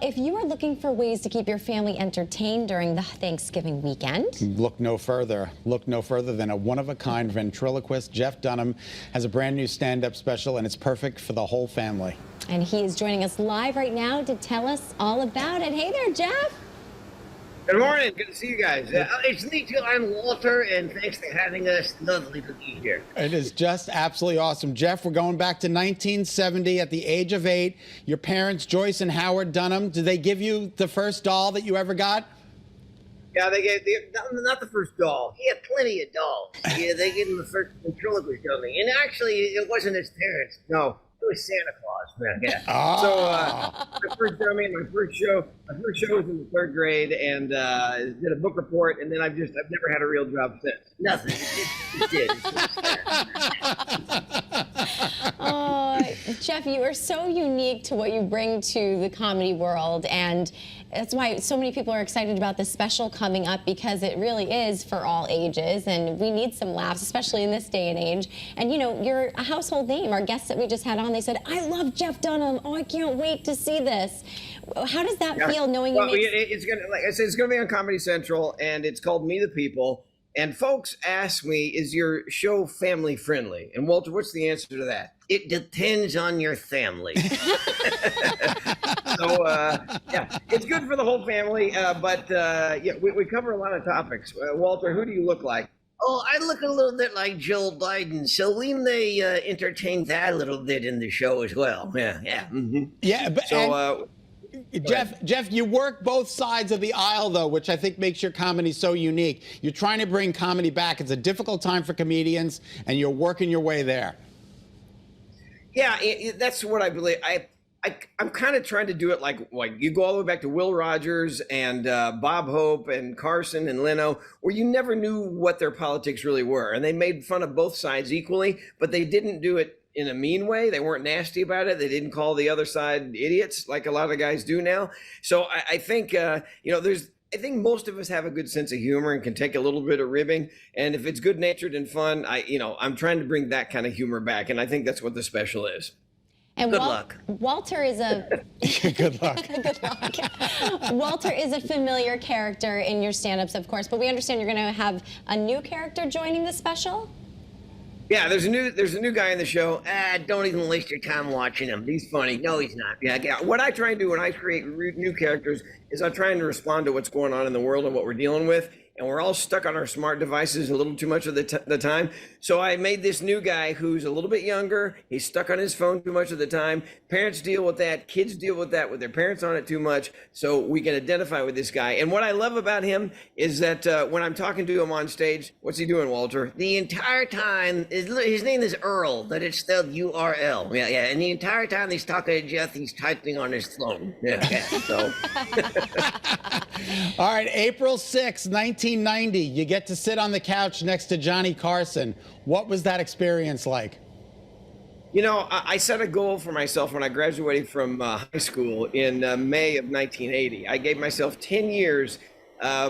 If you are looking for ways to keep your family entertained during the Thanksgiving weekend, look no further. Look no further than a one-of-a-kind ventriloquist. Jeff Dunham has a brand new stand-up special, and it's perfect for the whole family. and he is joining us live right now to tell us all about it. Hey there, Jeff. Good morning. Good to see you guys. It's me too. I'm Walter, and thanks for having us. Lovely to be here. It is just absolutely awesome. Jeff, we're going back to 1970 at the age of 8. Your parents, Joyce and Howard Dunham, did they give you the first doll that you ever got? Yeah, they gave not the first doll. He had plenty of dolls. Yeah, they gave him the first ventriloquist dummy. And actually, it wasn't his parents. No, it was Santa Claus, man. Yeah. Oh. So my first dummy, my first show was in the 3rd grade, and did a book report, and then I've never had a real job since. Nothing. It did. Oh, Jeff, you are so unique to what you bring to the comedy world, and that's why so many people are excited about this special coming up, because it really is for all ages, and we need some laughs, especially in this day and age. And you know, you're a household name. Our guests that we just had on, they said, "I love Jeff Dunham. Oh, I can't wait to see this." How does that feel, knowing you made... It's gonna, like I said, it's gonna be on Comedy Central, and it's called Me the People. And folks ask me, is your show family friendly? And Walter, what's the answer to that? It depends on your family. So, yeah, it's good for the whole family, but yeah, we cover a lot of topics. Walter, who do you look like? Oh, I look a little bit like Joe Biden, so we may entertain that a little bit in the show as well. Yeah, yeah. Mm-hmm. Yeah, but so, Jeff, you work both sides of the aisle, though, which I think makes your comedy so unique. You're trying to bring comedy back. It's a difficult time for comedians, and you're working your way there. Yeah, that's what I believe. I'm kind of trying to do it like you go all the way back to Will Rogers and Bob Hope and Carson and Leno, where you never knew what their politics really were. And they made fun of both sides equally, but they didn't do it in a mean way. They weren't nasty about it. They didn't call the other side idiots like a lot of guys do now. So I think, you know, I think most of us have a good sense of humor and can take a little bit of ribbing. And if it's good natured and fun, I'm trying to bring that kind of humor back. And I think that's what the special is. And good luck. Walter is a good luck. Good luck. Walter is a familiar character in your stand-ups, of course, but we understand you're going to have a new character joining the special. Yeah, there's a new guy in the show. Don't even waste your time watching him. He's funny. No, he's not. Yeah. What I try and do when I create new characters is I'm trying to respond to what's going on in the world and what we're dealing with. And we're all stuck on our smart devices a little too much of the time. So I made this new guy who's a little bit younger. He's stuck on his phone too much of the time. Parents deal with that. Kids deal with that with their parents on it too much. So we can identify with this guy. And what I love about him is that when I'm talking to him on stage, what's he doing, Walter? The entire time, his name is Earl, but it's spelled U-R-L. Yeah. And the entire time he's talking to Jeff, he's typing on his phone. Yeah. So. All right, April 6, 1990, you get to sit on the couch next to Johnny Carson. What was that experience like? You know, I set a goal for myself when I graduated from high school in May of 1980. I gave myself 10 years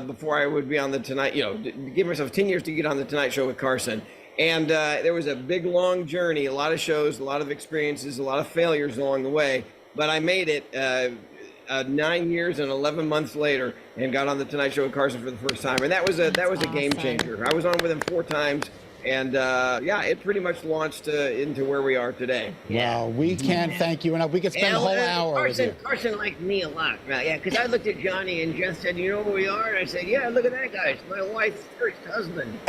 before I would be on the Tonight, give myself 10 years to get on the Tonight Show with Carson. And there was a big, long journey, a lot of shows, a lot of experiences, a lot of failures along the way. But I made it 9 years and 11 months later and got on the Tonight Show with Carson for the first time. And that was a game changer. I was on with him 4 times. And yeah, it pretty much launched into where we are today. Wow, we can't thank you enough. We could spend a whole hour with you. Carson liked me a lot. Yeah, because I looked at Johnny and Jeff said, "You know who we are?" And I said, "Yeah, look at that guy. It's my wife's first husband."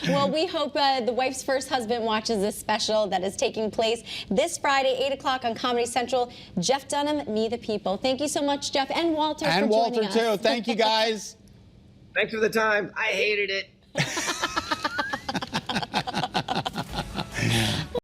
Well, we hope the wife's first husband watches this special that is taking place this Friday, 8 o'clock on Comedy Central. Jeff Dunham, Me the People. Thank you so much, Jeff, and Walter, for joining us. And Walter, too. Thank you, guys. Thanks for the time. I hated it.